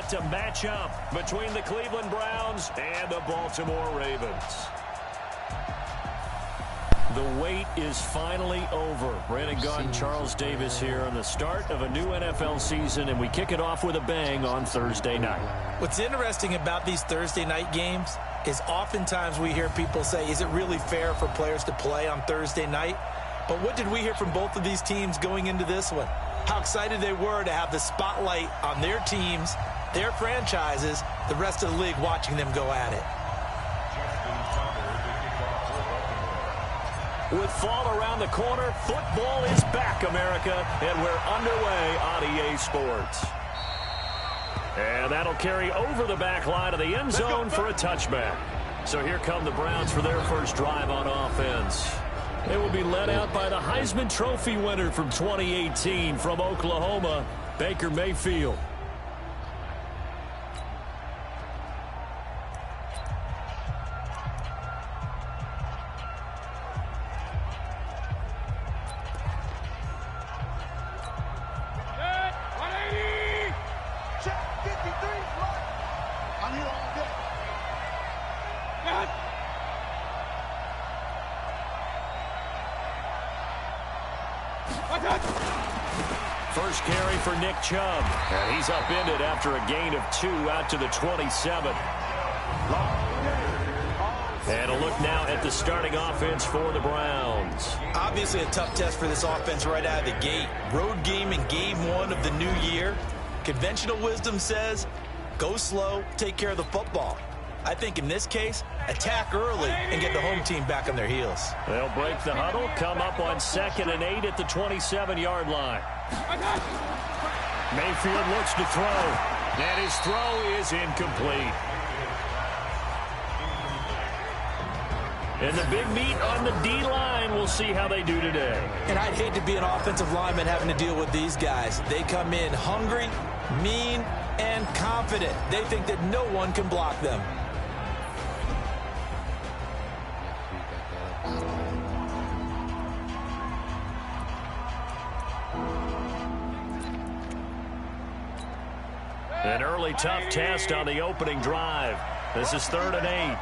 to match up between the Cleveland Browns and the Baltimore Ravens. The wait is finally over. Brandon Gaudin, Charles Davis here on the start of a new NFL season, and we kick it off with a bang on Thursday night. What's interesting about these Thursday night games is oftentimes we hear people say, is it really fair for players to play on Thursday night? But what did we hear from both of these teams going into this one? How excited they were to have the spotlight on their teams, their franchises, the rest of the league watching them go at it. With fall around the corner, football is back, America, and we're underway on EA Sports. And that'll carry over the back line of the end zone for a touchback. So here come the Browns for their first drive on offense. They will be led out by the Heisman Trophy winner from 2018 from Oklahoma, Baker Mayfield. First carry for Nick Chubb, and he's upended after a gain of 2 out to the 27. And a look now at the starting offense for the Browns. Obviously a tough test for this offense right out of the gate. Road game in game 1 of the new year. Conventional wisdom says, go slow, take care of the football. I think in this case, attack early and get the home team back on their heels. They'll break the huddle, come up on 2nd and 8 at the 27-yard line. Mayfield looks to throw, and his throw is incomplete. And the big meat on the D-line, we'll see how they do today. And I'd hate to be an offensive lineman having to deal with these guys. They come in hungry, mean, and confident. They think that no one can block them. An early tough test on the opening drive. This is 3rd and 8.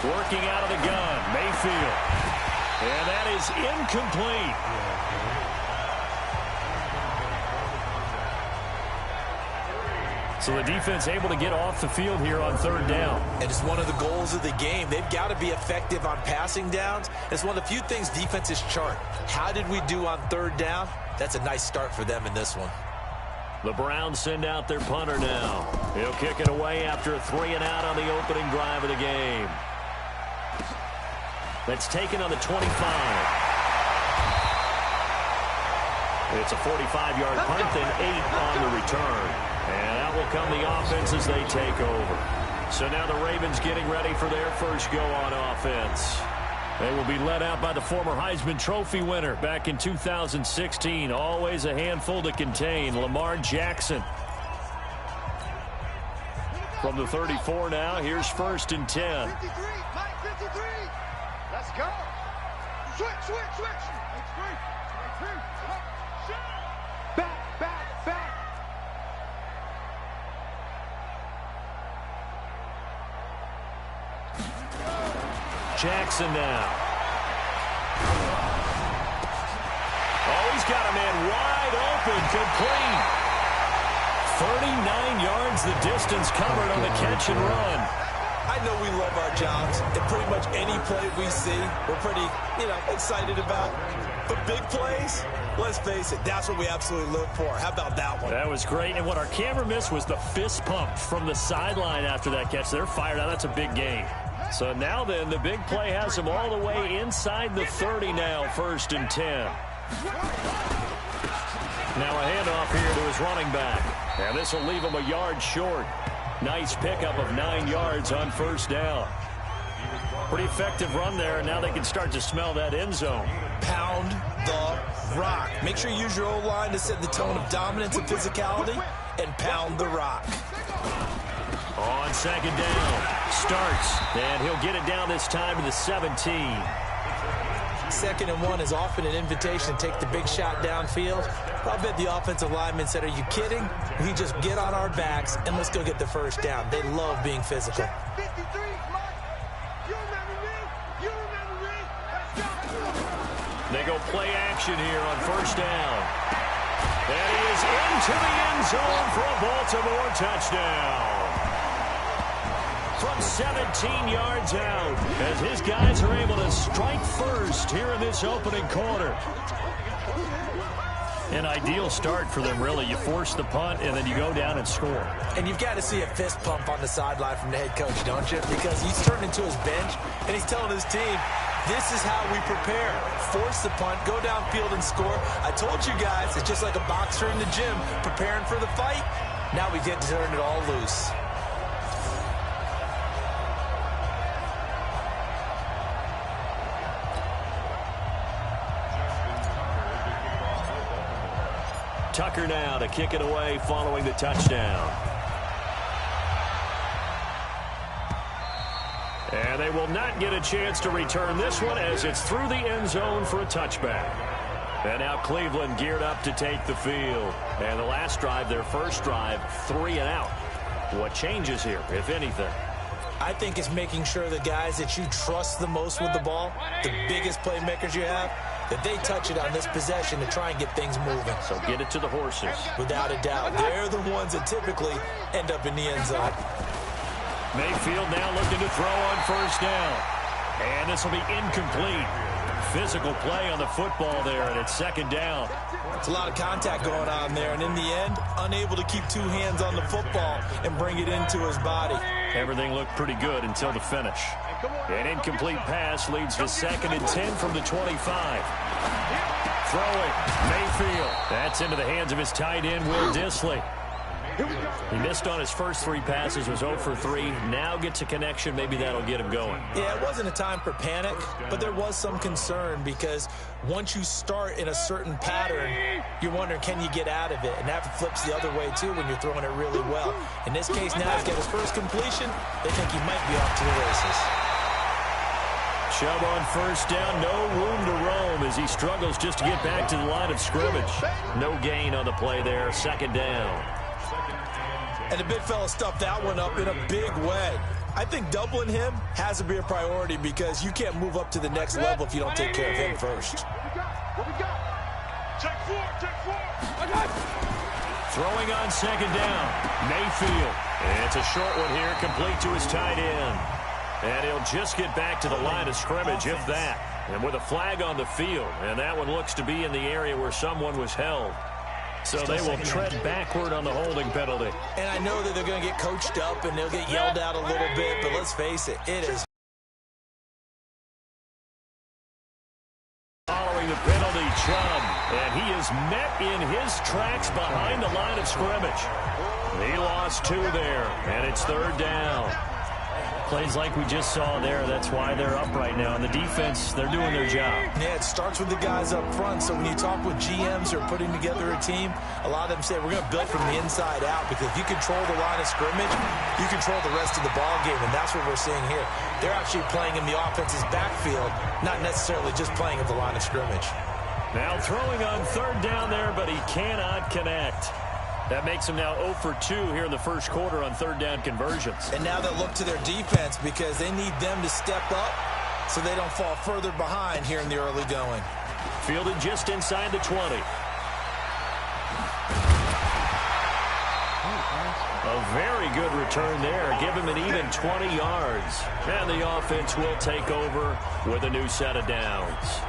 Working out of the gun, Mayfield. And that is incomplete. So the defense able to get off the field here on 3rd down. And it's one of the goals of the game. They've got to be effective on passing downs. It's one of the few things defenses chart. How did we do on 3rd down? That's a nice start for them in this one. The Browns send out their punter now. He'll kick it away after a 3-and-out on the opening drive of the game. That's taken on the 25. It's a 45-yard punt, then 8 on the return. And out will come the offense as they take over. So now the Ravens getting ready for their first go on offense. They will be led out by the former Heisman Trophy winner back in 2016. Always a handful to contain, Lamar Jackson. From the 34 now, here's 1st and 10. 53, Mike 53. Let's go. Switch. Back. Jackson now. Oh, he's got a man wide open, complete. 39 yards the distance covered on the catch and run. I know we love our jobs, and pretty much any play we see, we're pretty, excited about. But big plays, let's face it, that's what we absolutely live for. How about that one? That was great, and what our camera missed was the fist pump from the sideline after that catch. They're fired out. That's a big gain. So now then, the big play has him all the way inside the 30 now, 1st and 10. Now a handoff here to his running back. And this will leave him a yard short. Nice pickup of 9 yards on 1st down. Pretty effective run there, and now they can start to smell that end zone. Pound the rock. Make sure you use your O-line to set the tone of dominance and physicality, and pound the rock. On 2nd down, starts, and he'll get it down this time to the 17. 2nd and 1 is often an invitation to take the big shot downfield. I'll bet the offensive lineman said, are you kidding? We just get on our backs and let's go get the first down. They love being physical. 53, Mike. You remember me? You remember me? Let's go. They go play action here on 1st down. And he is into the end zone for a Baltimore touchdown. From 17 yards out, as his guys are able to strike first here in this opening quarter. An ideal start for them, really. You force the punt, and then you go down and score. And you've got to see a fist pump on the sideline from the head coach, don't you? Because he's turned into his bench, and he's telling his team, this is how we prepare. Force the punt, go downfield and score. I told you guys, it's just like a boxer in the gym preparing for the fight. Now we get to turn it all loose. Tucker now to kick it away following the touchdown. And they will not get a chance to return this one as it's through the end zone for a touchback. And now Cleveland geared up to take the field. And the last drive, their first drive, 3 and out. What changes here, if anything? I think it's making sure the guys that you trust the most with the ball, the biggest playmakers you have, that they touch it on this possession to try and get things moving. So get it to the horses. Without a doubt. They're the ones that typically end up in the end zone. Mayfield now looking to throw on 1st down. And this will be incomplete. Physical play on the football there, and it's 2nd down. It's a lot of contact going on there, and in the end, unable to keep 2 hands on the football and bring it into his body. Everything looked pretty good until the finish. An incomplete pass leads to 2nd and 10 from the 25. Throwing, Mayfield. That's into the hands of his tight end, Will Dissly. He missed on his first 3 passes, was 0 for 3. Now gets a connection. Maybe that'll get him going. Yeah, it wasn't a time for panic, but there was some concern because once you start in a certain pattern, you're wondering, can you get out of it? And that flips the other way, too, when you're throwing it really well. In this case, now he's got his first completion. They think he might be off to the races. Chubb on 1st down, no room to roam as he struggles just to get back to the line of scrimmage. No gain on the play there, 2nd down. And the big fella stuffed that one up in a big way. I think doubling him has to be a priority because you can't move up to the next level if you don't take care of him first. What we got? Check 4, check 4. Throwing on 2nd down, Mayfield. And it's a short one here, complete to his tight end. And he'll just get back to the line of scrimmage, if that. And with a flag on the field, and that one looks to be in the area where someone was held. So they will tread backward on the holding penalty. And I know that they're going to get coached up and they'll get yelled at a little bit, but let's face it, it is. Following the penalty, Chubb, and he is met in his tracks behind the line of scrimmage. He lost 2 there, and it's 3rd down. Plays like we just saw there, that's why they're up right now. And the defense, they're doing their job. Yeah, it starts with the guys up front. So when you talk with GMs who are putting together a team, a lot of them say we're going to build from the inside out because if you control the line of scrimmage, you control the rest of the ball game, and that's what we're seeing here. They're actually playing in the offense's backfield, not necessarily just playing at the line of scrimmage. Now throwing on 3rd down there, but he cannot connect. That makes him now 0 for 2 here in the first quarter on 3rd down conversions. And now they'll look to their defense because they need them to step up so they don't fall further behind here in the early going. Fielded just inside the 20. A very good return there. Give him an even 20 yards. And the offense will take over with a new set of downs.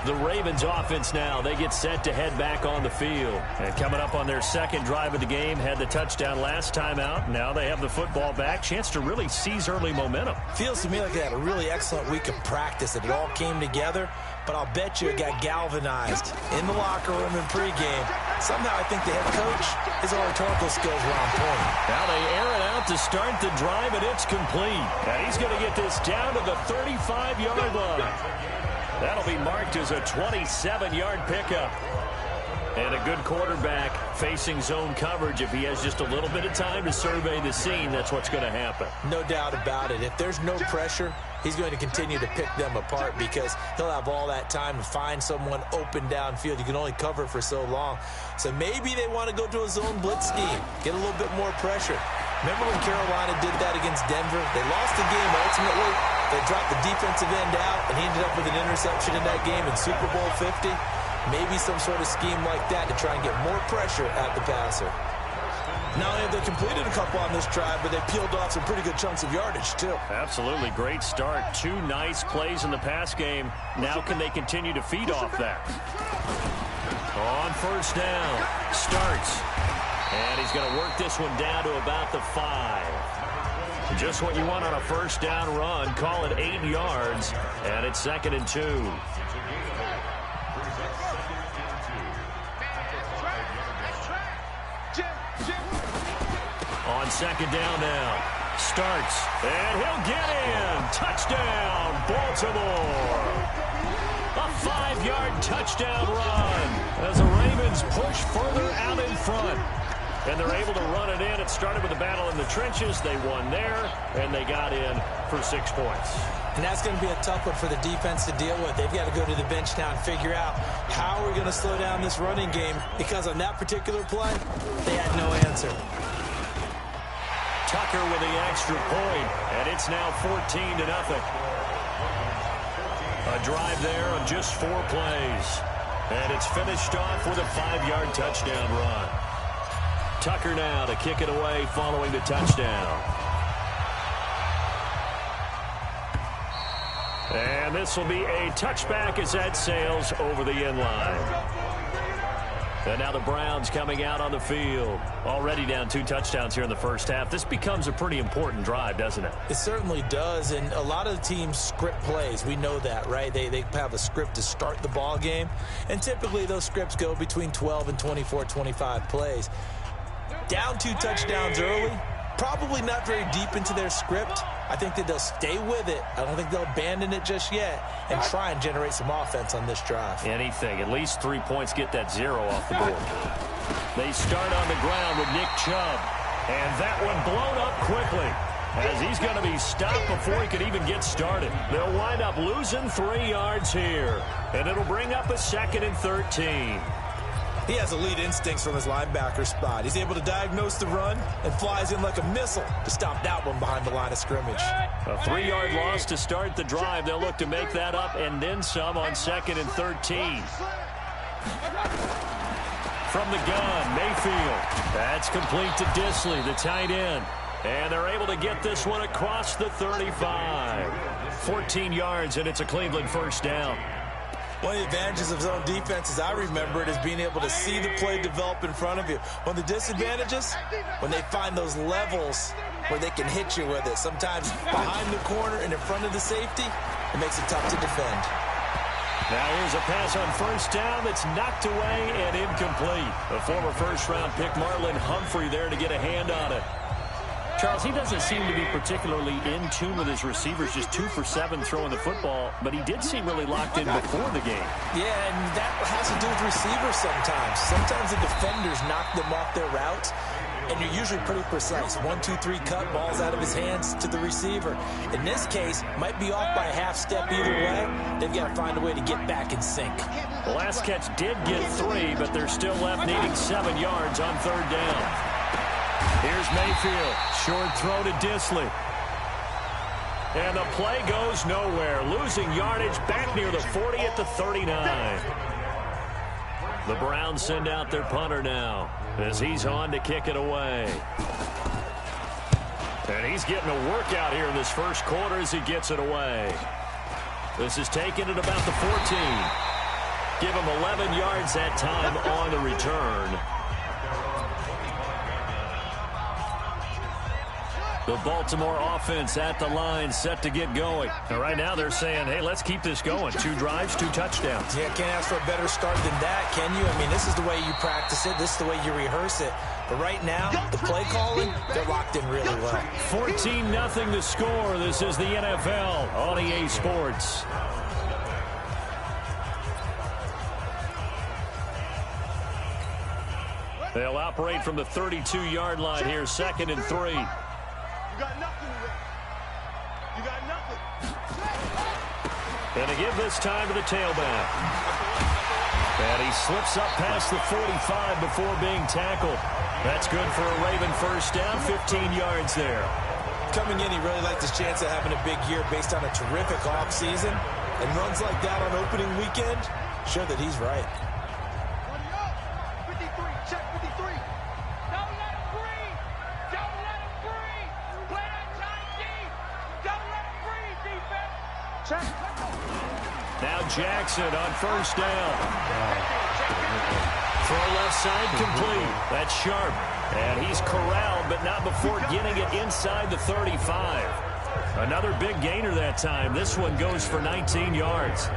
The Ravens offense now, they get set to head back on the field. And coming up on their 2nd drive of the game, had the touchdown last time out. Now they have the football back. Chance to really seize early momentum. Feels to me like they had a really excellent week of practice. It all came together, but I'll bet you it got galvanized in the locker room in pregame. Somehow I think the head coach, his rhetorical skills were on point. Now they air it out to start the drive, and it's complete. And he's going to get this down to the 35-yard line. That'll be marked as a 27-yard pickup. And a good quarterback facing zone coverage. If he has just a little bit of time to survey the scene, that's what's going to happen. No doubt about it. If there's no pressure, he's going to continue to pick them apart because he'll have all that time to find someone open downfield. You can only cover for so long. So maybe they want to go to a zone blitz scheme, get a little bit more pressure. Remember when Carolina did that against Denver? They lost the game ultimately. They dropped the defensive end out, and he ended up with an interception in that game in Super Bowl 50. Maybe some sort of scheme like that to try and get more pressure at the passer. Not only have they completed a couple on this drive, but they peeled off some pretty good chunks of yardage, too. Absolutely. Great start. 2 nice plays in the pass game. Now can they continue to feed off that? On first down. Starts. And he's going to work this one down to about the 5. Just what you want on a first down run. Call it 8 yards. And it's 2nd and 2. On second down now. Starts. And he'll get in. Touchdown, Baltimore. A 5-yard touchdown run as the Ravens push further out in front. And they're able to run it in. It started with a battle in the trenches. They won there, and they got in for 6 points. And that's going to be a tough one for the defense to deal with. They've got to go to the bench now and figure out how we're going to slow down this running game, because on that particular play, they had no answer. Tucker with the extra point, and it's now 14-0. A drive there on just 4 plays. And it's finished off with a 5-yard touchdown run. Tucker now to kick it away following the touchdown. And this will be a touchback as that sails over the end line. And now the Browns coming out on the field. Already down 2 touchdowns here in the first half. This becomes a pretty important drive, doesn't it? It certainly does, and a lot of the teams script plays. We know that, right? They have a script to start the ball game, and typically those scripts go between 12 and 24, 25 plays. Down 2 touchdowns early, probably not very deep into their script. I think that they'll stay with it. I don't think they'll abandon it just yet and try and generate some offense on this drive. Anything. At least 3 points, get that 0 off the board. They start on the ground with Nick Chubb. And that one blown up quickly as he's going to be stopped before he could even get started. They'll wind up losing 3 yards here. And it'll bring up a 2nd and 13. He has elite instincts from his linebacker spot. He's able to diagnose the run and flies in like a missile to stop that one behind the line of scrimmage. A 3-yard loss to start the drive. They'll look to make that up and then some on 2nd and 13. From the gun, Mayfield. That's complete to Disley, the tight end. And they're able to get this one across the 35. 14 yards, and it's a Cleveland first down. One of the advantages of zone defense, as I remember it, is being able to see the play develop in front of you. One of the disadvantages, when they find those levels where they can hit you with it. Sometimes behind the corner and in front of the safety, it makes it tough to defend. Now here's a pass on first down that's knocked away and incomplete. A former first-round pick, Marlon Humphrey, there to get a hand on it. Charles, he doesn't seem to be particularly in tune with his receivers, just 2 for 7 throwing the football, but he did seem really locked in before the game. Yeah, and that has to do with receivers sometimes. Sometimes the defenders knock them off their routes, and you're usually pretty precise. 1, 2, 3 cut, balls out of his hands to the receiver. In this case, might be off by a half step either way. They've got to find a way to get back in sync. The last catch did get 3, but they're still left needing 7 yards on 3rd down. Here's Mayfield. Short throw to Disley. And the play goes nowhere. Losing yardage back near the 40 at the 39. The Browns send out their punter now as he's on to kick it away. And he's getting a workout here in this first quarter as he gets it away. This is taken at about the 14. Give him 11 yards that time on the return. The Baltimore offense at the line, set to get going. And right now they're saying, hey, let's keep this going. 2 drives, 2 touchdowns. Yeah, can't ask for a better start than that, can you? I mean, this is the way you practice it. This is the way you rehearse it. But right now, the play calling, they're locked in really well. 14-0 the score. This is the NFL on EA Sports. They'll operate from the 32-yard line here, 2nd and 3. You got nothing to You got nothing. Going to give this time to the tailback. And he slips up past the 45 before being tackled. That's good for a Raven first down, 15 yards there. Coming in, he really liked his chance of having a big year based on a terrific offseason. And runs like that on opening weekend show that he's right. 53, check 53. Don't let him breathe. Don't let him breathe. Play that tight D. Don't let him breathe, defense. Check. Now Jackson on first down. Throw left side complete. That's sharp. And he's corralled, but not before getting it inside the 35. Another big gainer that time. This one goes for 19 yards.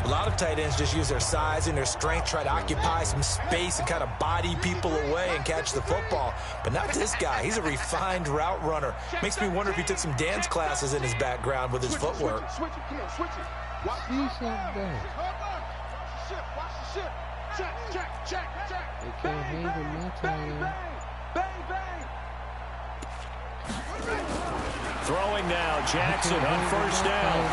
A lot of tight ends just use their size and their strength, try to occupy some space and kind of body people away and catch the football. But not this guy. He's a refined route runner. Makes me wonder if he took some dance classes in his background with his footwork. Switch it, come on, switch it. Watch the ship. Check. They can't handle my time. Bang, bang. Throwing now, Jackson on first down.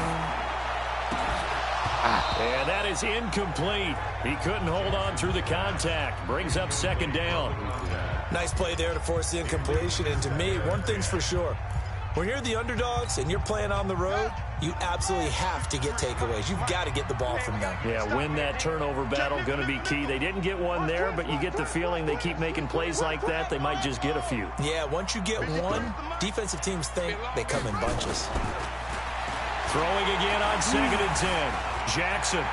And that is incomplete. He couldn't hold on through the contact. Brings up second down. Nice play there to force the incompletion. And to me, one thing's for sure. When you're the underdogs and you're playing on the road, you absolutely have to get takeaways. You've got to get the ball from them. Yeah, win that turnover battle, going to be key. They didn't get one there, but you get the feeling they keep making plays like that, they might just get a few. Yeah, once you get one, defensive teams think they come in bunches. Throwing again on 2nd and 10. Jackson.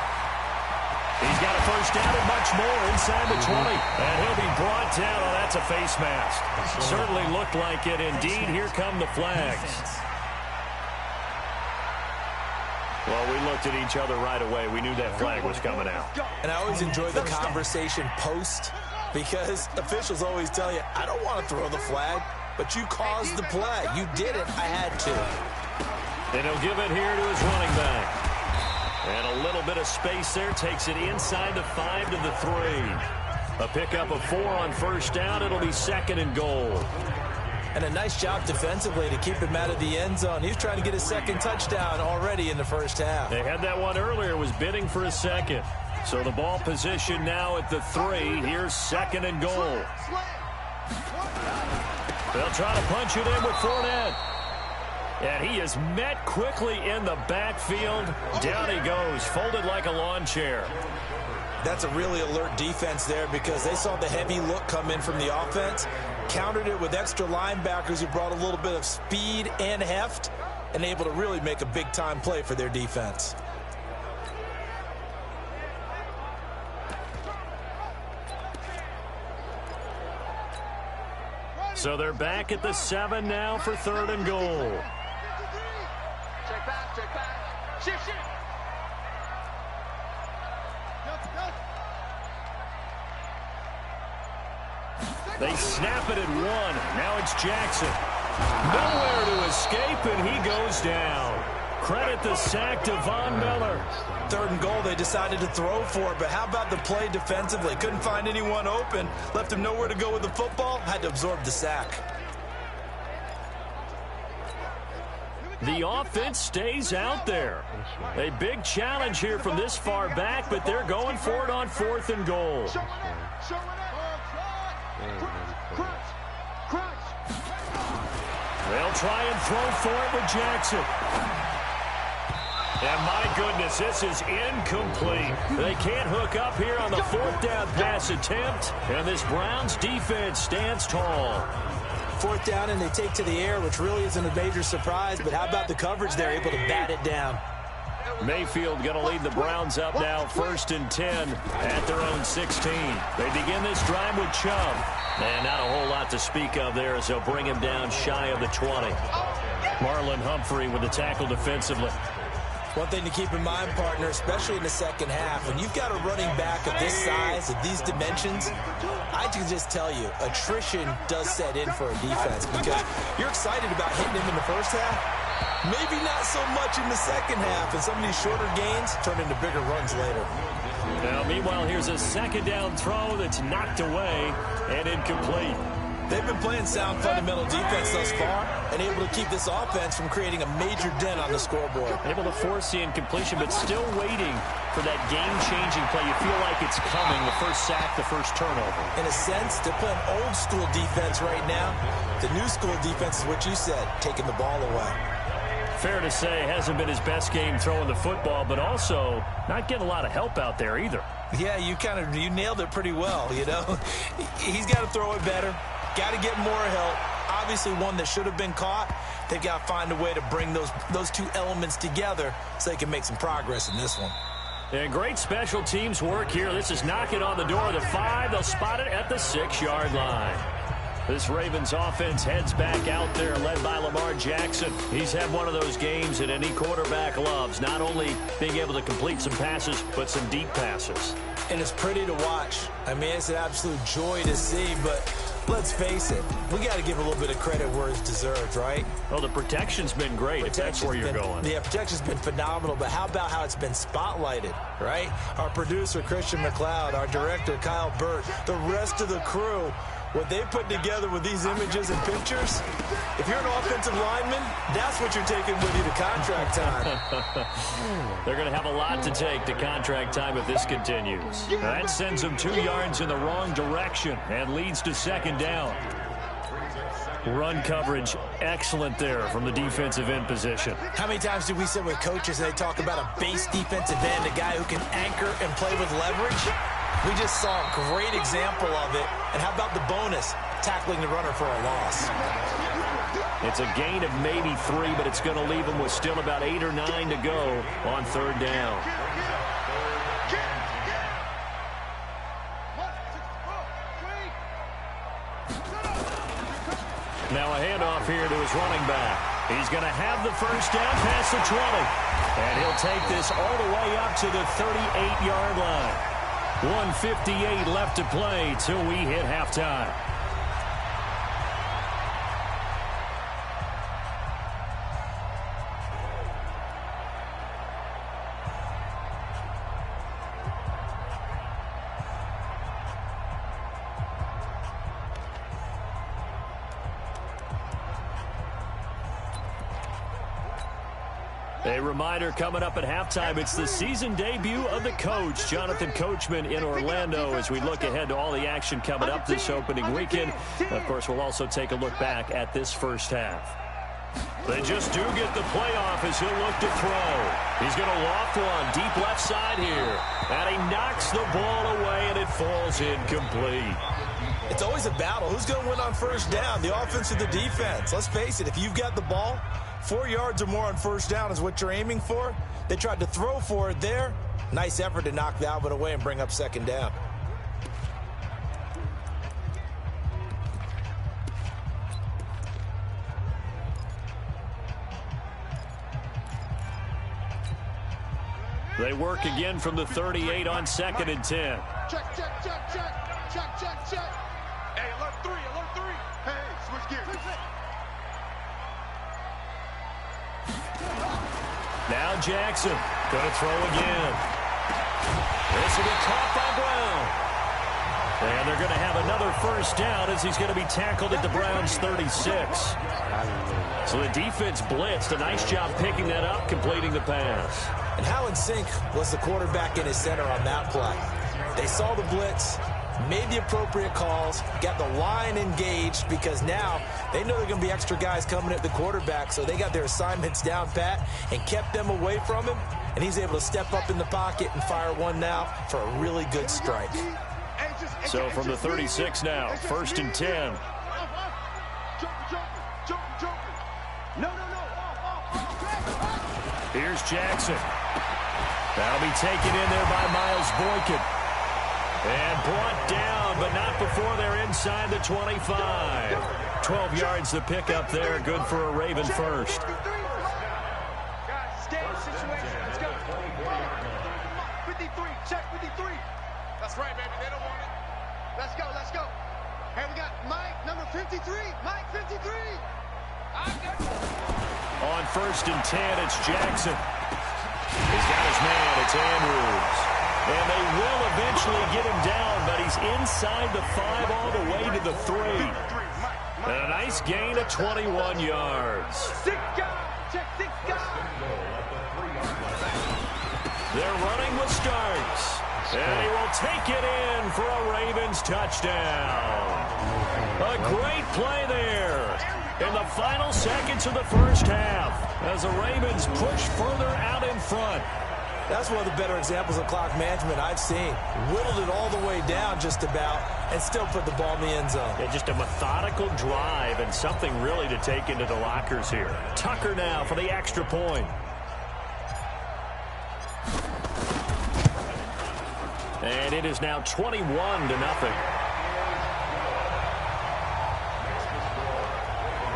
He's got a first down and much more inside the 20. And he'll be brought down. Oh, that's a face mask. Certainly looked like it. Indeed, here come the flags. Well, we looked at each other right away. We knew that flag was coming out. And I always enjoy the conversation post because officials always tell you, I don't want to throw the flag, but you caused the play. You did it. I had to. And he'll give it here to his running back. And a little bit of space there. Takes it inside the 5 to the 3. A pickup of 4 on first down. It'll be 2nd and goal. And a nice job defensively to keep him out of the end zone. He was trying to get his second touchdown already in the first half. They had that one earlier. Was bidding for a second. So the ball position now at the 3. Here's 2nd and goal. They'll try to punch it in with Fournette. And he is met quickly in the backfield. Down he goes, folded like a lawn chair. That's a really alert defense there because they saw the heavy look come in from the offense, countered it with extra linebackers who brought a little bit of speed and heft, and able to really make a big-time play for their defense. So they're back at the 7 now for 3rd and goal. Check back. Shift. They snap it at 1. Now it's Jackson. Nowhere to escape, and he goes down. Credit the sack to Von Miller. 3rd and goal, they decided to throw for it, but how about the play defensively? Couldn't find anyone open, left him nowhere to go with the football, had to absorb the sack. The offense stays out there. A big challenge here from this far back, but they're going for it on 4th and goal. They'll try and throw for it with Jackson. And my goodness, this is incomplete. They can't hook up here on the 4th down pass attempt, and this Browns defense stands tall. 4th down, and they take to the air, which really isn't a major surprise, but how about the coverage there, able to bat it down? Mayfield going to lead the Browns up now, 1st and 10 at their own 16. They begin this drive with Chubb. And not a whole lot to speak of there as they'll bring him down shy of the 20. Marlon Humphrey with the tackle defensively. One thing to keep in mind, partner, especially in the second half, when you've got a running back of this size, of these dimensions, I can just tell you, attrition does set in for a defense because you're excited about hitting him in the first half, maybe not so much in the second half, and some of these shorter gains turn into bigger runs later. Now, meanwhile, here's a 2nd down throw that's knocked away and incomplete. They've been playing sound fundamental defense thus far and able to keep this offense from creating a major dent on the scoreboard. Able to force the incompletion, but still waiting for that game-changing play. You feel like it's coming, the first sack, the first turnover. In a sense, they're playing old-school defense right now. The new-school defense is what you said, taking the ball away. Fair to say, hasn't been his best game throwing the football, but also not getting a lot of help out there either. Yeah, you nailed it pretty well, you know. He's got to throw it better, got to get more help. Obviously one that should have been caught. They've got to find a way to bring those two elements together so they can make some progress in this one. And great special teams work here. This is knocking on the door of the 5. They'll spot it at the 6-yard line. This Ravens offense heads back out there, led by Lamar Jackson. He's had one of those games that any quarterback loves, not only being able to complete some passes, but some deep passes. And it's pretty to watch. I mean, it's an absolute joy to see, but let's face it, we got to give a little bit of credit where it's deserved, right? Well, the protection's been great, if that's where you're going. Yeah, protection's been phenomenal, but how about how it's been spotlighted, right? Our producer, Christian McLeod, our director, Kyle Burt, the rest of the crew, what they put together with these images and pictures, if you're an offensive lineman, that's what you're taking with you to contract time. They're going to have a lot to take to contract time if this continues. That sends them 2 yards in the wrong direction and leads to 2nd down. Run coverage, excellent there from the defensive end position. How many times do we sit with coaches and they talk about a base defensive end, a guy who can anchor and play with leverage? We just saw a great example of it. And how about the bonus, tackling the runner for a loss? It's a gain of maybe 3, but it's going to leave them with still about 8 or 9 to go on 3rd down. Now a handoff here to his running back. He's going to have the first down past the 20. And he'll take this all the way up to the 38-yard line. 1:58 left to play till we hit halftime. A reminder coming up at halftime, it's the season debut of the coach, Jonathan Coachman, in Orlando, as we look ahead to all the action coming up this opening weekend. Of course, we'll also take a look back at this first half. They just do get the playoff as he'll look to throw. He's going to loft one deep left side here. And he knocks the ball away, and it falls incomplete. It's always a battle. Who's going to win on first down, the offense or the defense? Let's face it, if you've got the ball, 4 yards or more on first down is what you're aiming for. They tried to throw for it there. Nice effort to knock Alvin away and bring up 2nd down. They work again from the 38 on 2nd and 10. Check, check, check, check, check, check, check. Hey, alert 3, alert 3. Hey, switch gears. Now Jackson going to throw again. This will be caught by Brown. And they're going to have another first down as he's going to be tackled at the Browns' 36. So the defense blitzed. A nice job picking that up, completing the pass. And how in sync was the quarterback in his center on that play? They saw the blitz, made the appropriate calls, got the line engaged, because now they know there are going to be extra guys coming at the quarterback, so they got their assignments down pat and kept them away from him, and he's able to step up in the pocket and fire one now for a really good strike. So from the 36 now, 1st and 10. Here's Jackson. That'll be taken in there by Miles Boykin. And brought down, but not before they're inside the 25. 12 yards to pick up there. Good for a Raven first. Guys, stay in situation. Let's go. 53. Check 53. That's right, baby. They don't want it. Let's go. Let's go. Hey, we got Mike, number 53. Mike, 53. On 1st and 10, it's Jackson. He's got his man. It's Andrews. And they will eventually get him down, but he's inside the 5 all the way to the 3. And a nice gain of 21 yards. 6 guys. Check 6 guys. They're running with Starks. And he will take it in for a Ravens touchdown. A great play there in the final seconds of the first half as the Ravens push further out in front. That's one of the better examples of clock management I've seen. Whittled it all the way down just about and still put the ball in the end zone. Yeah, just a methodical drive and something really to take into the lockers here. Tucker now for the extra point. And it is now 21-0.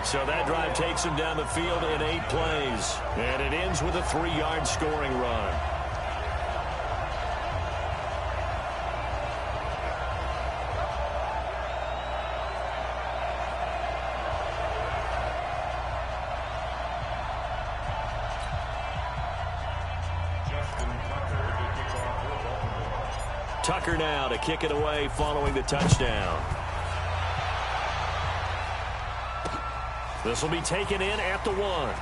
So that drive takes him down the field in 8 plays. And it ends with a 3-yard scoring run. Tucker now to kick it away following the touchdown. This will be taken in at the 1.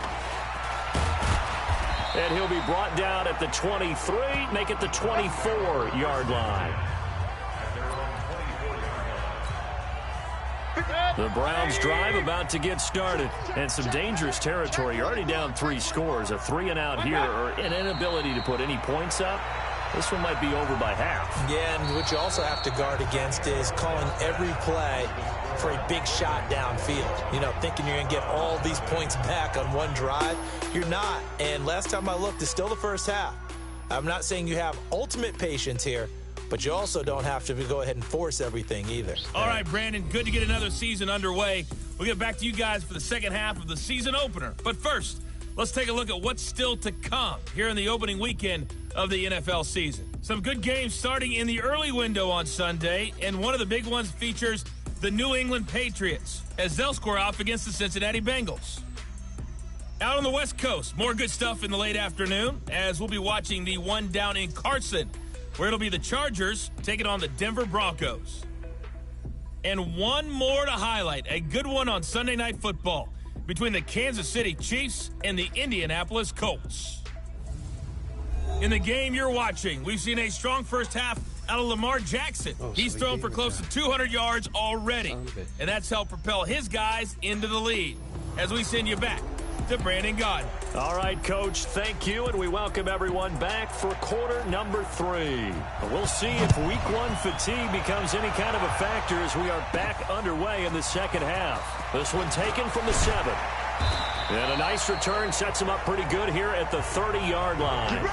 And he'll be brought down at the 23, make it the 24-yard line. The Browns drive about to get started. And some dangerous territory. You're already down 3 scores. A 3-and-out here or an inability to put any points up. This one might be over by half. Yeah, and what you also have to guard against is calling every play for a big shot downfield. You know, thinking you're going to get all these points back on one drive. You're not. And last time I looked, it's still the first half. I'm not saying you have ultimate patience here, but you also don't have to go ahead and force everything either. All right, Brandon, good to get another season underway. We'll get back to you guys for the second half of the season opener. But first, let's take a look at what's still to come here in the opening weekend of the NFL season. Some good games starting in the early window on Sunday, and one of the big ones features the New England Patriots as they'll square off against the Cincinnati Bengals. Out on the West Coast, more good stuff in the late afternoon as we'll be watching the one down in Carson, where it'll be the Chargers taking on the Denver Broncos. And one more to highlight, a good one on Sunday Night Football between the Kansas City Chiefs and the Indianapolis Colts. In the game you're watching, we've seen a strong first half out of Lamar Jackson. He's thrown for close to 200 yards already, and that's helped propel his guys into the lead. As we send you back to Brandon Gaudin. All right, Coach, thank you, and we welcome everyone back for quarter number 3. We'll see if week 1 fatigue becomes any kind of a factor as we are back underway in the second half. This one taken from the 7. And a nice return sets him up pretty good here at the 30-yard line.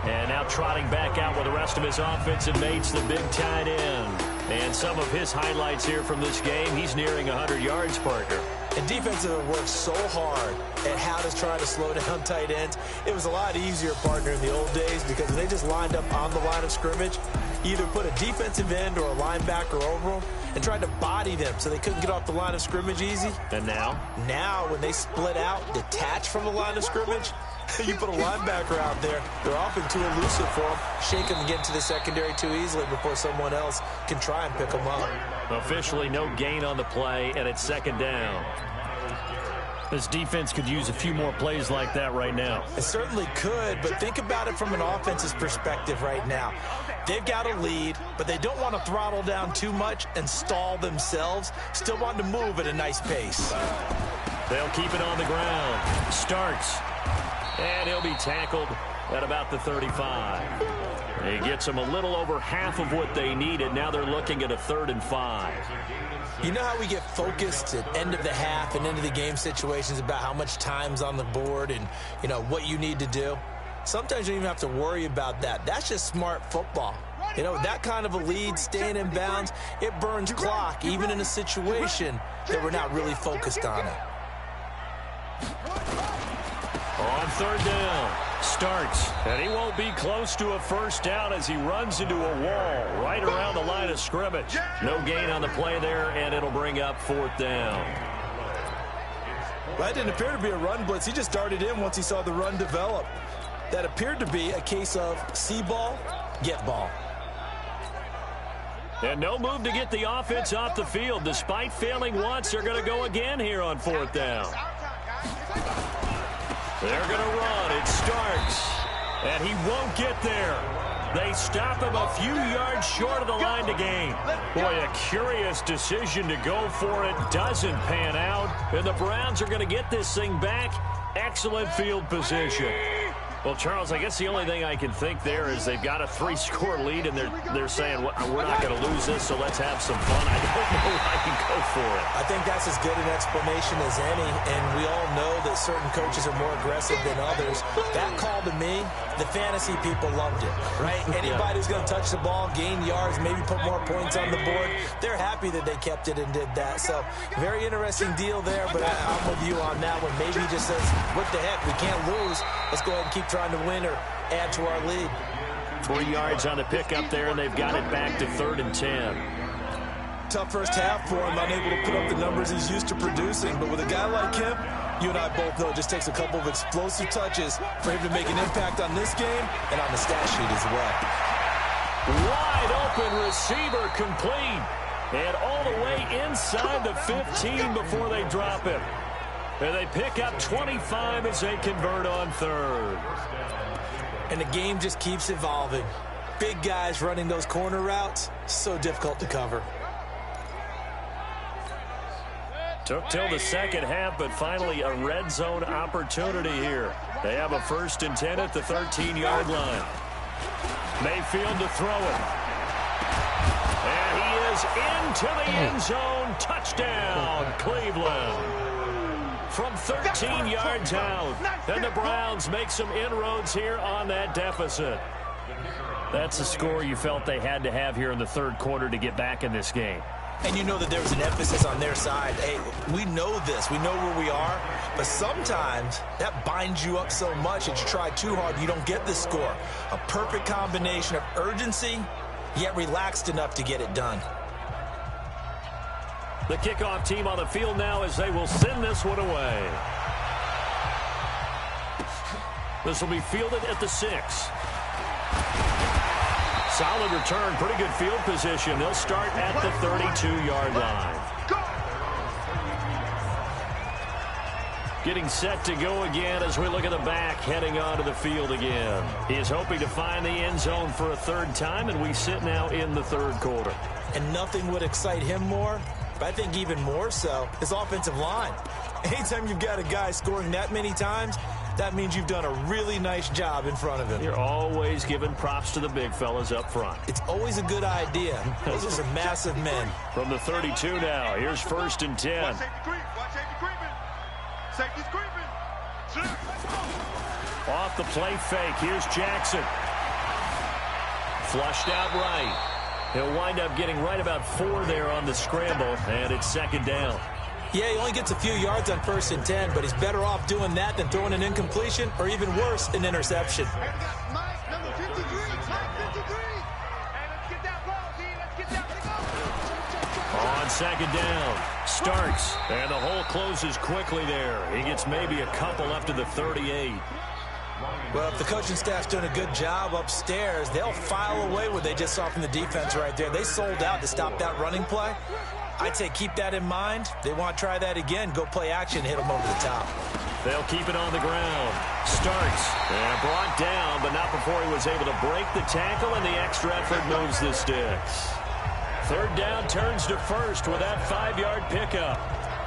And now trotting back out with the rest of his offensive mates, the big tight end. And some of his highlights here from this game, he's nearing 100 yards, Parker. And defense have worked so hard at how to try to slow down tight ends. It was a lot easier, partner, in the old days because they just lined up on the line of scrimmage, either put a defensive end or a linebacker over them and tried to body them so they couldn't get off the line of scrimmage easy. And now? Now, when they split out, detach from the line of scrimmage, you put a linebacker out there, they're often too elusive for them, shake them and get into the secondary too easily before someone else can try and pick them up. Officially no gain on the play, and it's second down. This defense could use a few more plays like that right now. It certainly could, but think about it from an offense's perspective right now. They've got a lead, but they don't want to throttle down too much and stall themselves. Still want to move at a nice pace. They'll keep it on the ground. Starks. And he'll be tackled at about the 35. He gets them a little over half of what they needed. Now they're looking at a 3rd and 5. You know how we get focused at end of the half and into the game situations about how much time's on the board and, you know, what you need to do? Sometimes you don't even have to worry about that. That's just smart football. You know, that kind of a lead, staying in bounds, it burns clock, even in a situation that we're not really focused on it. On 3rd down, Starks, and he won't be close to a first down as he runs into a wall right around the line of scrimmage. No gain on the play there, and it'll bring up 4th down. Well, that didn't appear to be a run blitz. He just darted in once he saw the run develop. That appeared to be a case of see ball, get ball. And no move to get the offense off the field. Despite failing once, they're going to go again here on 4th down. They're going to run. It starts. And he won't get there. They stop him a few yards short of the line to gain. Boy, a curious decision to go for it. Doesn't pan out. And the Browns are going to get this thing back. Excellent field position. Well, Charles, I guess the only thing I can think there is they've got a 3-score lead, and they're saying, well, we're not going to lose this, so let's have some fun. I don't know if I can go for it. I think that's as good an explanation as any, and we all know that certain coaches are more aggressive than others. That call to me, the fantasy people loved it, right? Anybody who's going to touch the ball, gain yards, maybe put more points on the board, they're happy that they kept it and did that. So, very interesting deal there, but I'm with you on that one. Maybe he just says, what the heck, we can't lose. Let's go ahead and keep trying to win or add to our lead. 3 yards on the pickup there, and they've got it back to 3rd and 10. Tough first half for him, unable to put up the numbers he's used to producing. But with a guy like him, you and I both know it just takes a couple of explosive touches for him to make an impact on this game and on the stat sheet as well. Wide open receiver complete. And all the way inside the 15 before they drop him. And they pick up 25 as they convert on 3rd. And the game just keeps evolving. Big guys running those corner routes, so difficult to cover. Took till the second half, but finally a red zone opportunity here. They have a 1st and 10 at the 13-yard line. Mayfield to throw it. And he is into the end zone. Touchdown, Cleveland. From 13 yards out. And the Browns make some inroads here on that deficit. That's a score you felt they had to have here in the 3rd quarter to get back in this game. And you know that there was an emphasis on their side. Hey, we know this. We know where we are. But sometimes that binds you up so much that you try too hard and you don't get the score. A perfect combination of urgency, yet relaxed enough to get it done. The kickoff team on the field now as they will send this one away. This will be fielded at the 6. Solid return, pretty good field position. They'll start at the 32-yard line. Getting set to go again as we look at the back heading onto the field again. He is hoping to find the end zone for a 3rd time, and we sit now in the 3rd quarter. And nothing would excite him more, but I think even more so, his offensive line. Anytime you've got a guy scoring that many times, that means you've done a really nice job in front of him. You're always giving props to the big fellas up front. It's always a good idea. Those are some massive men. From the 32 now, here's 1st and 10. Watch safety creep. Watch safety creeping. Safety's creeping. Off the play fake, here's Jackson. Flushed out right. He'll wind up getting right about 4 there on the scramble, and it's 2nd down. Yeah, he only gets a few yards on 1st and 10, but he's better off doing that than throwing an incompletion or even worse, an interception. Hey, we got Mike, number 53. Mike 53. Hey, let's get that ball, D. Let's get that thing up. On 2nd down, starts, and the hole closes quickly there. He gets maybe a couple up to the 38. Well, if the coaching staff's doing a good job upstairs, they'll file away what they just saw from the defense right there. They sold out to stop that running play. I'd say keep that in mind. They want to try that again. Go play action, hit them over the top. They'll keep it on the ground. Starts, and brought down, but not before he was able to break the tackle, and the extra effort moves the sticks. 3rd down turns to 1st with that 5-yard pickup.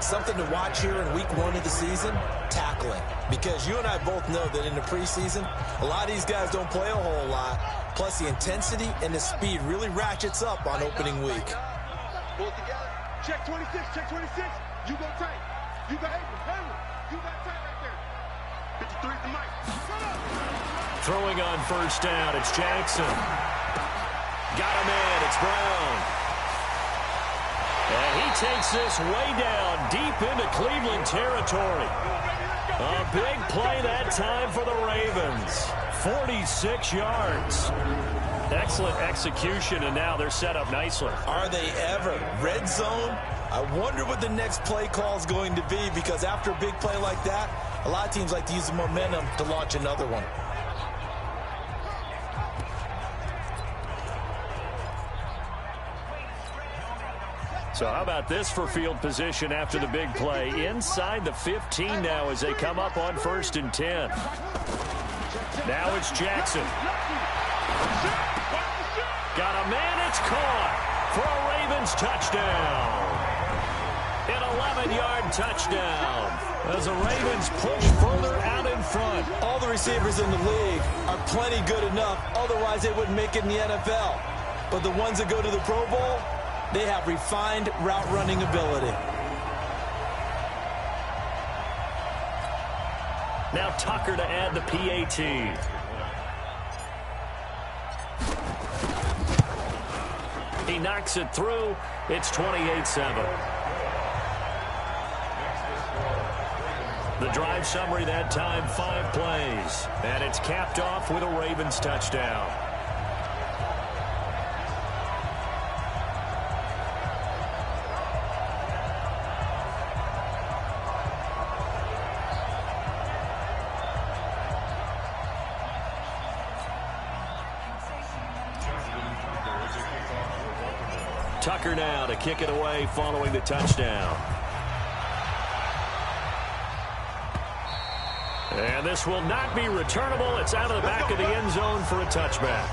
Something to watch here in week 1 of the season, tackling. Because you and I both know that in the preseason, a lot of these guys don't play a whole lot. Plus, the intensity and the speed really ratchets up on opening week. Pull it together. Check 26. Check 26. You go tight. You got Abram. You got tight right there. 53 the mic. Throwing on 1st down, it's Jackson. Got him in, it's Brown. And he takes this way down, deep into Cleveland territory. A big play that time for the Ravens. 46 yards. Excellent execution, and now they're set up nicely. Are they ever? Red zone? I wonder what the next play call is going to be, because after a big play like that, a lot of teams like to use the momentum to launch another one. So how about this for field position after the big play? Inside the 15 now as they come up on 1st and 10. Now it's Jackson. Got a man, it's caught for a Ravens touchdown. An 11-yard touchdown as the Ravens push further out in front. All the receivers in the league are plenty good enough, otherwise they wouldn't make it in the NFL. But the ones that go to the Pro Bowl, they have refined route running ability. Now Tucker to add the PAT. He knocks it through. It's 28-7. The drive summary that time, 5 plays. And it's capped off with a Ravens touchdown. Tucker now to kick it away following the touchdown. And this will not be returnable. It's out of the back of the end zone for a touchback.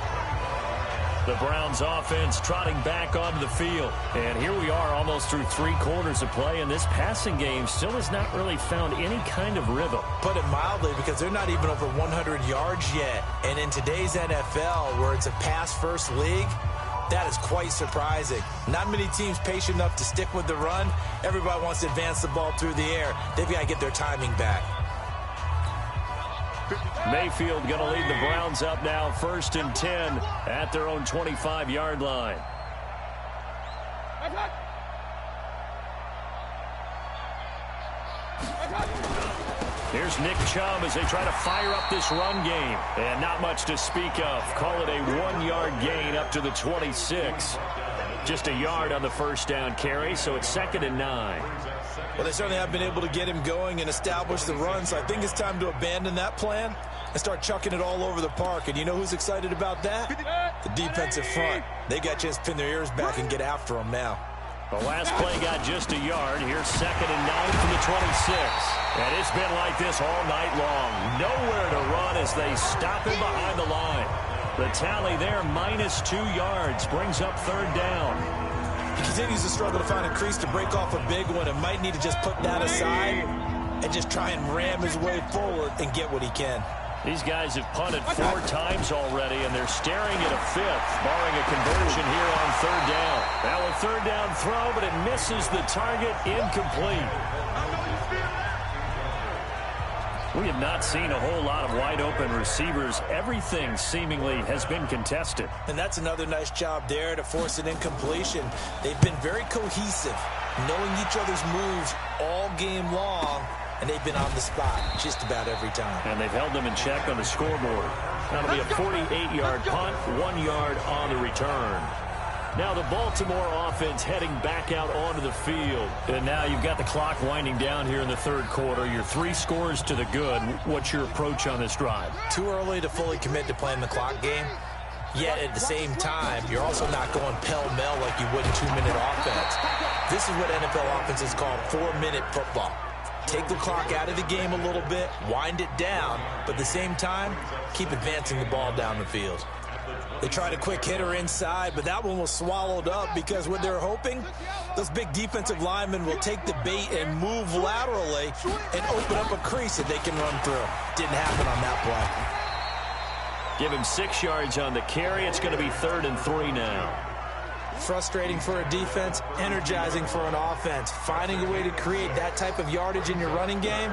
The Browns offense trotting back onto the field. And here we are almost through 3 quarters of play, and this passing game still has not really found any kind of rhythm. Put it mildly, because they're not even over 100 yards yet. And in today's NFL, where it's a pass-first league, that is quite surprising. Not many teams patient enough to stick with the run. Everybody wants to advance the ball through the air. They've got to get their timing back. Mayfield going to lead the Browns up now, 1st and 10 at their own 25-yard line. Here's Nick Chubb as they try to fire up this run game. And not much to speak of. Call it a 1-yard gain up to the 26. Just a yard on the first down carry, so it's 2nd and 9. Well, they certainly have been able to get him going and establish the run, so I think it's time to abandon that plan and start chucking it all over the park. And you know who's excited about that? The defensive front. They got a chance to pin their ears back and get after him now. The last play got just a yard. Here's 2nd and 9 from the 26. And it's been like this all night long. Nowhere to run as they stop him behind the line. The tally there, -2 yards, brings up 3rd down. He continues to struggle to find a crease to break off a big one and might need to just put that aside and just try and ram his way forward and get what he can. These guys have punted 4 times already, and they're staring at a 5th, barring a conversion here on 3rd down. Now a 3rd down throw, but it misses the target, incomplete. We have not seen a whole lot of wide-open receivers. Everything seemingly has been contested. And that's another nice job there to force an incompletion. They've been very cohesive, knowing each other's moves all game long, and they've been on the spot just about every time. And they've held them in check on the scoreboard. That'll be a 48-yard punt, 1 yard on the return. Now the Baltimore offense heading back out onto the field. And now you've got the clock winding down here in the 3rd quarter. You're 3 scores to the good. What's your approach on this drive? Too early to fully commit to playing the clock game. Yet at the same time, you're also not going pell-mell like you would in 2-minute offense. This is what NFL offenses call 4-minute football. Take the clock out of the game a little bit, wind it down, but at the same time, keep advancing the ball down the field. They tried a quick hitter inside, but that one was swallowed up because what they're hoping, those big defensive linemen will take the bait and move laterally and open up a crease that they can run through. Didn't happen on that play. Give him 6 yards on the carry. It's going to be 3rd and 3 now. Frustrating for a defense, energizing for an offense. Finding a way to create that type of yardage in your running game,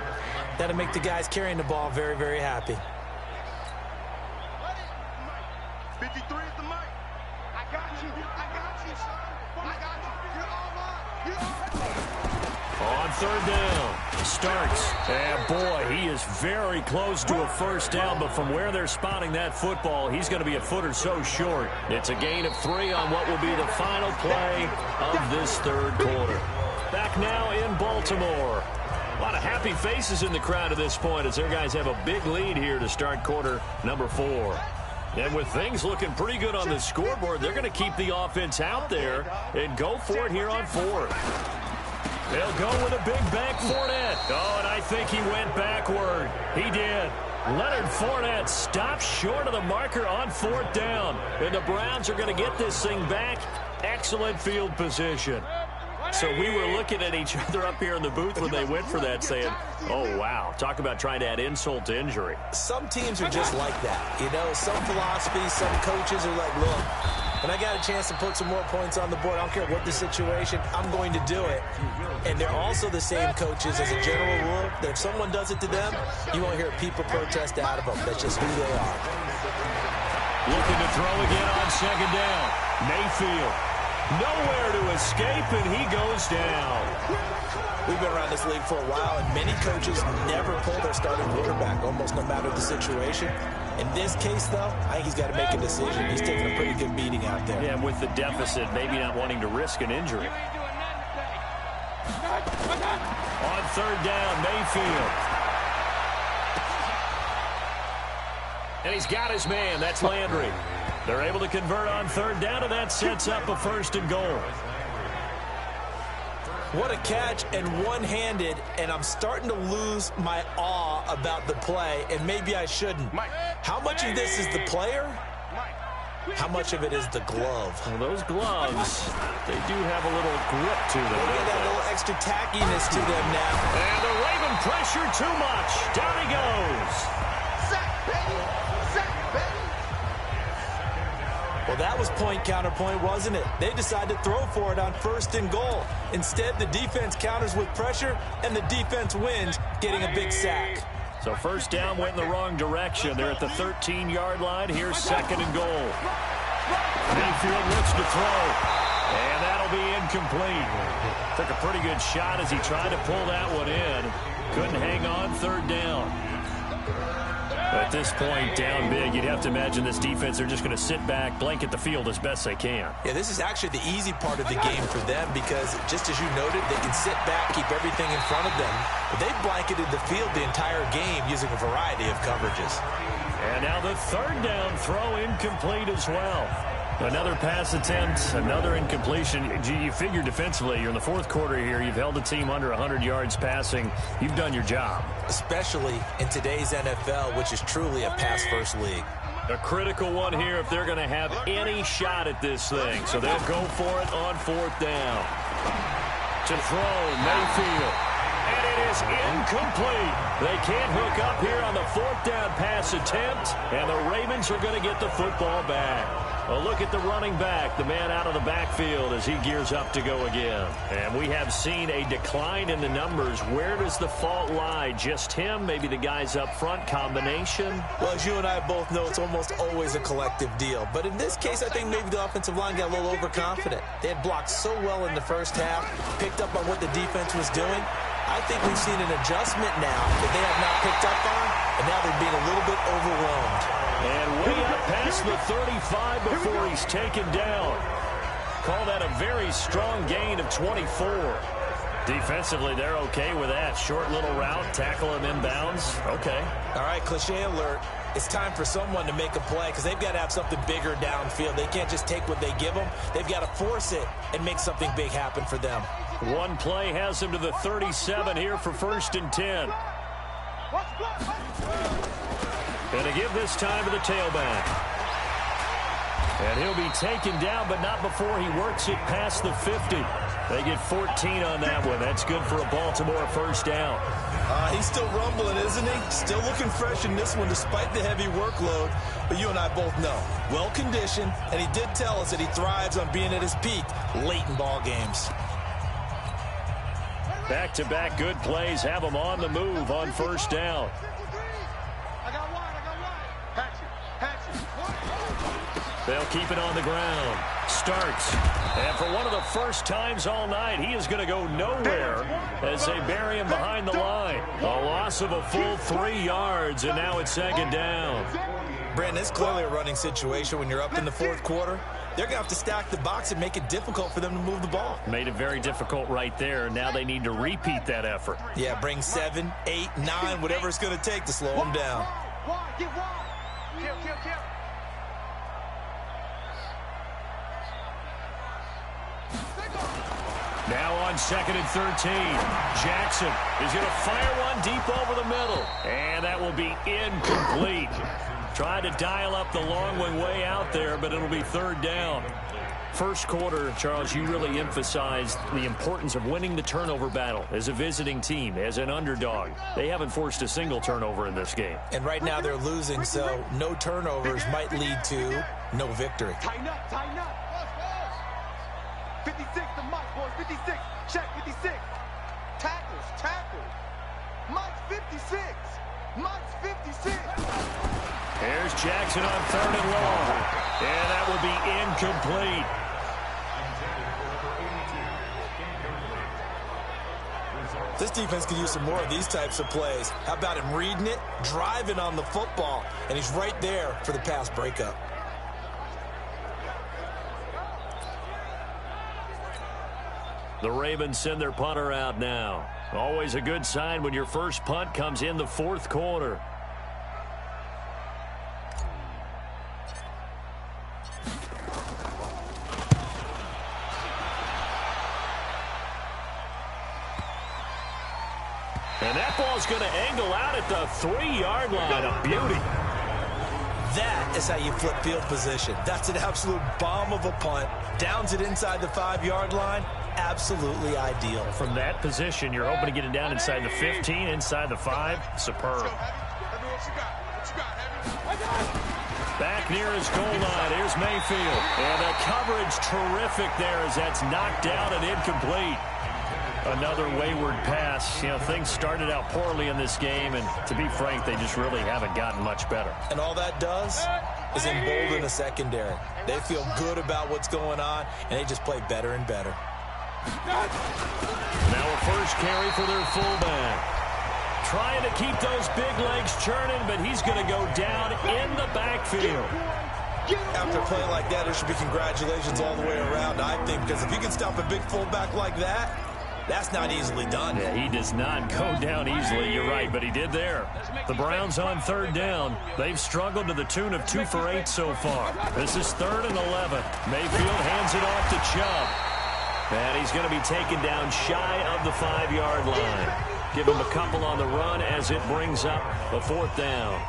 that'll make the guys carrying the ball very, very happy. 53 is the mic. I got you. I got you, son. I got you. You're all mine. You're all On 3rd down, starts. And boy, he is very close to a 1st down, but from where they're spotting that football, he's going to be a foot or so short. It's a gain of 3 on what will be the final play of this 3rd quarter. Back now in Baltimore. A lot of happy faces in the crowd at this point as their guys have a big lead here to start quarter number 4. And with things looking pretty good on the scoreboard, they're going to keep the offense out there and go for it here on fourth. They'll go with a big back Fournette. Oh, and I think he went backward. He did. Leonard Fournette stops short of the marker on fourth down. And the Browns are going to get this thing back. Excellent field position. So we were looking at each other up here in the booth when they went for that saying, oh, wow, talk about trying to add insult to injury. Some teams are just like that. You know, some philosophies, some coaches are like, look, when I got a chance to put some more points on the board, I don't care what the situation, I'm going to do it. And they're also the same coaches as a general rule that if someone does it to them, you won't hear people protest out of them. That's just who they are. Looking to throw again on second down. Mayfield. Nowhere to escape, and he goes down. We've been around this league for a while, and many coaches never pull their starting quarterback, almost no matter the situation. In this case, though, I think he's got to make a decision. He's taking a pretty good beating out there. Yeah, with the deficit, maybe not wanting to risk an injury. On third down, Mayfield. And he's got his man. That's Landry. They're able to convert on third down, and that sets up a first and goal. What a catch, and one-handed, and I'm starting to lose my awe about the play, and maybe I shouldn't. How much of this is the player? How much of it is the glove? Well, those gloves, they do have a little grip to them. They get that little extra tackiness to them now. And the Raven pressure too much. Down he goes. Sack, baby! Sack, baby! Well, that was point counterpoint, wasn't it? They decided to throw for it on first and goal. Instead, the defense counters with pressure, and the defense wins, getting a big sack. So first down went in the wrong direction. They're at the 13-yard line. Here's second and goal. Mayfield looks to throw, and that'll be incomplete. Took a pretty good shot as he tried to pull that one in. Couldn't hang on third down. At this point, down big, you'd have to imagine this defense, they're just going to sit back, blanket the field as best they can. Yeah, this is actually the easy part of the game for them because, just as you noted, they can sit back, keep everything in front of them. But they've blanketed the field the entire game using a variety of coverages. And now the third down throw incomplete as well. Another pass attempt, another incompletion. You figure defensively, you're in the fourth quarter here. You've held the team under 100 yards passing. You've done your job. Especially in today's NFL, which is truly a pass-first league. A critical one here if they're going to have any shot at this thing. So they'll go for it on fourth down. To throw, Mayfield. And it is incomplete. They can't hook up here on the fourth down pass attempt. And the Ravens are going to get the football back. Well, look at the running back, the man out of the backfield as he gears up to go again. And we have seen a decline in the numbers. Where does the fault lie? Just him? Maybe the guys up front? Combination? Well, as you and I both know, it's almost always a collective deal. But in this case, I think maybe the offensive line got a little overconfident. They had blocked so well in the first half, picked up on what the defense was doing. I think we've seen an adjustment now that they have not picked up on, and now they're being a little bit overwhelmed. And way up past the 35 before he's taken down. Call that a very strong gain of 24. Defensively, they're okay with that. Short little route, tackle him inbounds. Okay. All right, cliche alert. It's time for someone to make a play because they've got to have something bigger downfield. They can't just take what they give them. They've got to force it and make something big happen for them. One play has him to the 37 here for first and 10. And to give this time to the tailback. And he'll be taken down, but not before he works it past the 50. They get 14 on that one. That's good for a Baltimore first down. He's still rumbling, isn't he? Still looking fresh in this one despite the heavy workload. But you and I both know, well-conditioned, and he did tell us that he thrives on being at his peak late in ball games. Back-to-back good plays have him on the move on first down. They'll keep it on the ground. Starks. And for one of the first times all night, he is going to go nowhere as they bury him behind the line. A loss of a full 3 yards, and now it's second down. Brandon, it's clearly a running situation when you're up in the fourth quarter. They're going to have to stack the box and make it difficult for them to move the ball. Made it very difficult right there. Now they need to repeat that effort. Yeah, bring 7, 8, 9, whatever it's going to take to slow them down. Kill. Now on 2nd and 13. Jackson is going to fire one deep over the middle. And that will be incomplete. Tried to dial up the long one way out there, but it'll be 3rd down. First quarter, Charles, you really emphasized the importance of winning the turnover battle as a visiting team, as an underdog. They haven't forced a single turnover in this game. And right now they're losing, so no turnovers might lead to no victory. Tighten up, tighten up. 56 to Mike, boys, 56. Check, 56. Tackles, tackles. Mike's 56. Mike's 56. There's Jackson on 3rd and long. And that will be incomplete. This defense could use some more of these types of plays. How about him reading it, driving on the football, and he's right there for the pass breakup. The Ravens send their punter out now. Always a good sign when your first punt comes in the 4th quarter. And that ball's going to angle out at the 3-yard line. A beauty. That is how you flip field position. That's an absolute bomb of a punt. Downs it inside the 5-yard line. Absolutely ideal. From that position, you're hoping to get it down inside the 15, inside the 5. Superb. Back near his goal line. Here's Mayfield. And the coverage terrific there as that's knocked out and incomplete. Another wayward pass. You know, things started out poorly in this game, and to be frank, they just really haven't gotten much better. And all that does is embolden the secondary. They feel good about what's going on, and they just play better and better. Now a first carry for their fullback. Trying to keep those big legs churning, but he's going to go down in the backfield. After a play like that, there should be congratulations all the way around, I think, because if you can stop a big fullback like that, that's not easily done. Yeah, he does not go down easily, you're right, but he did there. The Browns on 3rd down. They've struggled to the tune of 2 for 8 so far. This is 3rd and 11. Mayfield hands it off to Chubb. And he's going to be taken down shy of the 5-yard line. Give him a couple on the run as it brings up a 4th down.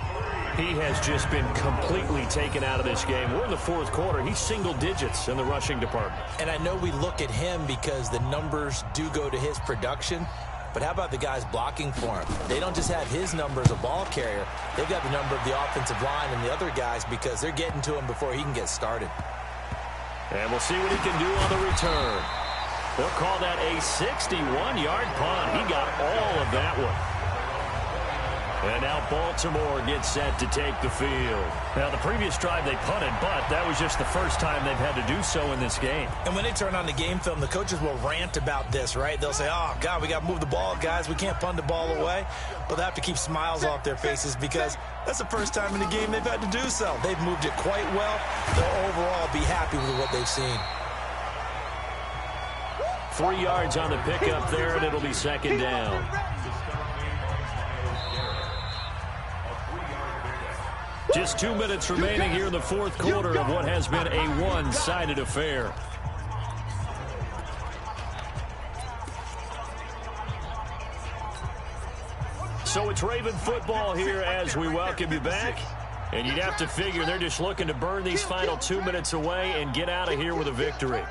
He has just been completely taken out of this game. We're in the 4th quarter. He's single digits in the rushing department. And I know we look at him because the numbers do go to his production, but how about the guys blocking for him? They don't just have his number as a ball carrier. They've got the number of the offensive line and the other guys because they're getting to him before he can get started. And we'll see what he can do on the return. They'll call that a 61-yard punt. He got all of that one. And now Baltimore gets set to take the field. Now, the previous drive they punted, but that was just the first time they've had to do so in this game. And when they turn on the game film, the coaches will rant about this, right? They'll say, oh, God, we got to move the ball, guys. We can't punt the ball away. But they have to keep smiles off their faces because that's the first time in the game they've had to do so. They've moved it quite well. They'll overall be happy with what they've seen. 3 yards on the pickup there, and it'll be 2nd down. Just 2 minutes remaining here in the 4th quarter of what has been a one-sided affair. So it's Raven football here as we welcome you back. And you'd have to figure they're just looking to burn these final 2 minutes away and get out of here with a victory.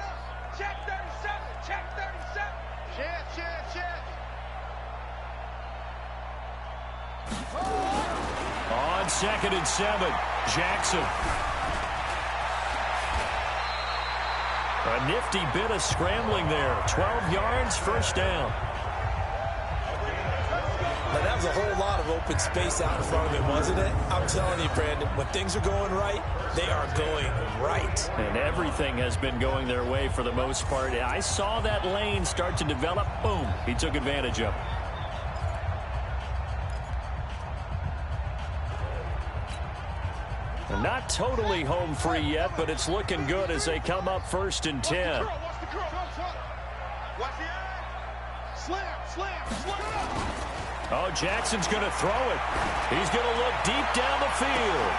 Check 37, check 37. Check. On 2nd and 7, Jackson. A nifty bit of scrambling there. 12 yards, 1st down. Now, that was a whole lot of open space out in front of him, wasn't it? I'm telling you, Brandon, when things are going right, they are going right. And everything has been going their way for the most part. I saw that lane start to develop. Boom. He took advantage of it. Not totally home free yet, but it's looking good as they come up 1st and 10. Oh, Jackson's going to throw it. He's going to look deep down the field.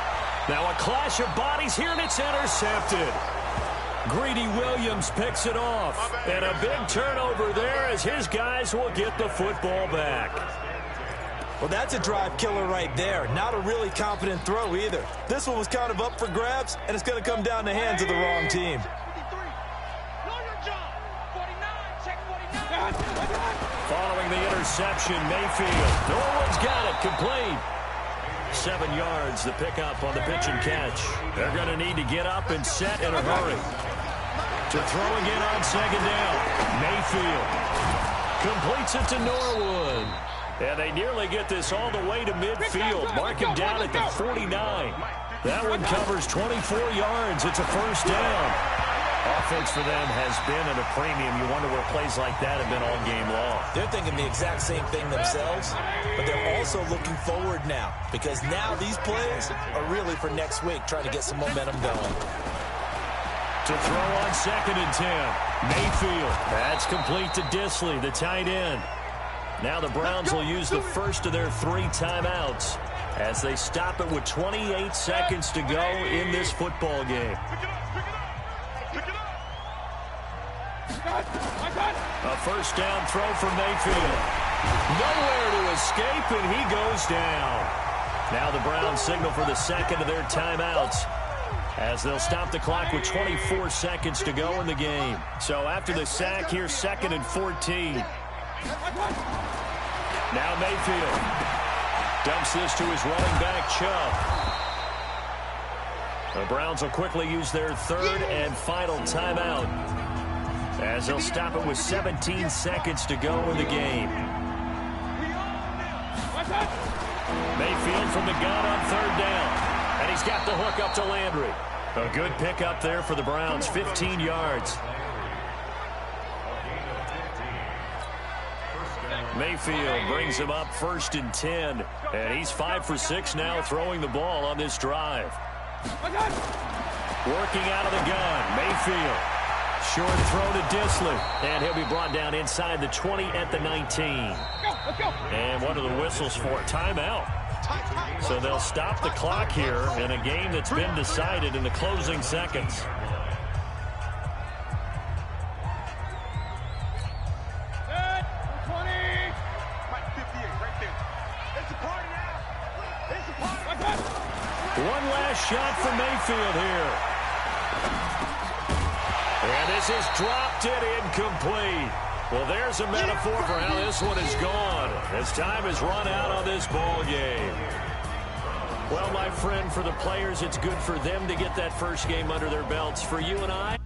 Now a clash of bodies here, and it's intercepted. Greedy Williams picks it off. And a big turnover there as his guys will get the football back. Well, that's a drive killer right there. Not a really confident throw either. This one was kind of up for grabs, and it's going to come down the hands of the wrong team. Following the interception, Mayfield. Norwood's got it, complete. 7 yards, the pickup on the pitch and catch. They're going to need to get up and set in a hurry. To throw again on second down. Mayfield completes it to Norwood. And they nearly get this all the way to midfield. Mark him down at the 49. That one covers 24 yards. It's a first down. Offense for them has been at a premium. You wonder where plays like that have been all game long. They're thinking the exact same thing themselves, but they're also looking forward now, because now these plays are really for next week, trying to get some momentum going. To throw on second and 10. Mayfield. That's complete to Disley, the tight end. Now the Browns will use the first of their 3 timeouts as they stop it with 28 seconds to go in this football game. A first down throw for Mayfield. Nowhere to escape, and he goes down. Now the Browns signal for the second of their timeouts as they'll stop the clock with 24 seconds to go in the game. So after the sack, here's second and 14. Now Mayfield dumps this to his running back, Chubb. The Browns will quickly use their third and final timeout as they'll stop it with 17 seconds to go in the game. Mayfield from the gun on third down. And he's got the hook up to Landry. A good pickup there for the Browns, 15 yards. Mayfield brings him up first and 10. And he's 5 for 6 now throwing the ball on this drive. Working out of the gun, Mayfield. Short throw to Disley. And he'll be brought down inside the 20 at the 19. And what are the whistles for? Timeout. So they'll stop the clock here in a game that's been decided in the closing seconds. One last shot for Mayfield here. And this is dropped it incomplete. Well, there's a metaphor for how this one is gone as time has run out on this ball game. Well, my friend, for the players, it's good for them to get that first game under their belts. For you and I,